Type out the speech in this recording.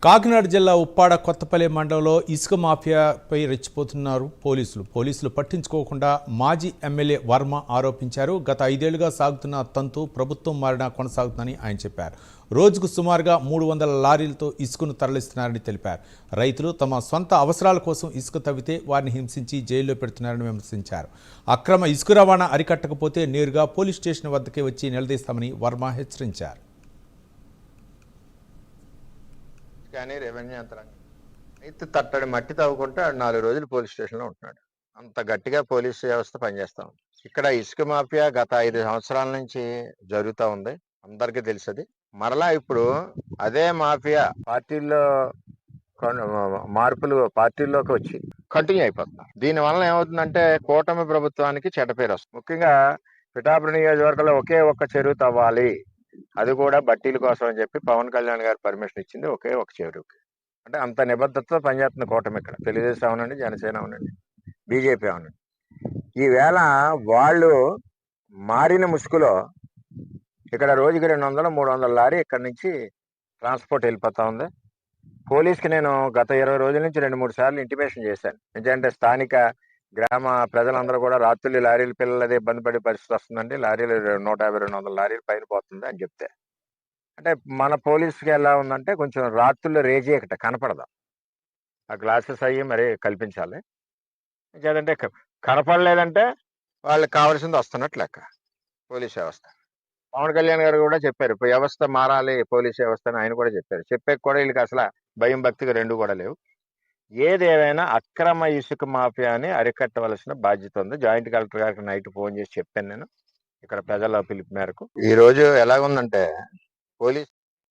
కాకినాడ జిల్లా ఉప్పాడ కొత్తపల్లి మండలంలో ఇసుక మాఫియాపై రెచ్చిపోతున్నారు పోలీసులు పట్టించుకోకుండా మాజీ ఎమ్మెల్యే వర్మ ఆరోపించారు. గత 5 ఏళ్లుగా సాగుతున్న తంతు ప్రభుత్వం మారినా కొనసాగుతుందని ఆయన చెప్పారు. రోజుకు సుమారుగా 300 లారీలతో ఇసుకను తరలిస్తున్నారని తెలిపారు. రైతులు తమ సొంత అవసరాల కోసం ఇసుక తవ్వితే వారిని హింసించి జైల్లో పెడుతున్నారని విమర్శించారు. అక్రమ ఇసుక రవాణా అరికట్టకపోతే నేరుగా పోలీస్ స్టేషన్ వద్దకే వచ్చి నిలదీస్తామని వర్మ హెచ్చరించారు. కానీ రెవెన్యూ యంత్రాంగం రైతు తట్టడి మట్టి తవ్వుకుంటే 4 రోజులు పోలీస్ స్టేషన్లో ఉంటున్నాడు. అంత గట్టిగా పోలీసు వ్యవస్థ పనిచేస్తాం. ఇక్కడ ఇసుక మాఫియా గత 5 సంవత్సరాల నుంచి జరుగుతూ ఉంది, అందరికీ తెలుసది. మరలా ఇప్పుడు అదే మాఫియా పార్టీల్లో మార్పులు పార్టీల్లోకి వచ్చి కంటిన్యూ అయిపోతున్నారు. దీని వలన ఏమవుతుందంటే కూటమి ప్రభుత్వానికి చెడ్డ పేరు వస్తుంది. ముఖ్యంగా పిఠాపురం నియోజకవర్గంలో ఒకే ఒక్క చెరువు తవ్వాలి, అది కూడా బట్టీల కోసం అని చెప్పి పవన్ కళ్యాణ్ గారు పర్మిషన్ ఇచ్చింది ఒకే ఒక చెరువుకి. అంటే అంత నిబద్ధతతో పనిచేస్తుంది కూటమి. ఇక్కడ తెలుగుదేశం అవునండి, జనసేన అవునండి, బీజేపీ అవునండి. ఈవేళ వాళ్ళు మారిన ముసుగులో ఇక్కడ రోజుకి 200-300 లారీ ఇక్కడ నుంచి ట్రాన్స్పోర్ట్ వెళ్ళిపోతా ఉంది. పోలీస్కి నేను గత 20 రోజుల నుంచి 2-3 సార్లు ఇంటిమేషన్ చేశాను. ఎందుకంటే స్థానిక గ్రామ ప్రజలందరూ కూడా రాత్రులు లారీల పిల్లలది ఇబ్బంది పడే పరిస్థితి వస్తుందండి, లారీలు 150-200 లారీలు పైన పోతుంది అని చెప్తే, అంటే మన పోలీసుకి ఎలా ఉందంటే కొంచెం రాత్రుల్లో రేజీ ఒకటి కనపడదు. ఆ గ్లాసెస్ అయ్యి మరి కల్పించాలి. ఇంకేదంటే కనపడలేదంటే వాళ్ళకి కావాల్సింది వస్తున్నట్లు లెక్క పోలీస్ వ్యవస్థ. పవన్ కళ్యాణ్ గారు కూడా చెప్పారు, ఇప్పుడు వ్యవస్థ మారాలి పోలీస్ వ్యవస్థ అని ఆయన కూడా చెప్పారు. చెప్పే కూడా వీళ్ళకి అసలు భయం భక్తిగా రెండు కూడా లేవు. ఏదేమైనా అక్రమ ఇసుక మాఫియాని అరికట్టవలసిన బాధ్యత ఉంది. జాయింట్ కలెక్టర్ గారికి నైట్ ఫోన్ చేసి చెప్పాను నేను, ఇక్కడ ప్రజల పిలుపు మేరకు. ఈ రోజు ఎలాగుందంటే పోలీస్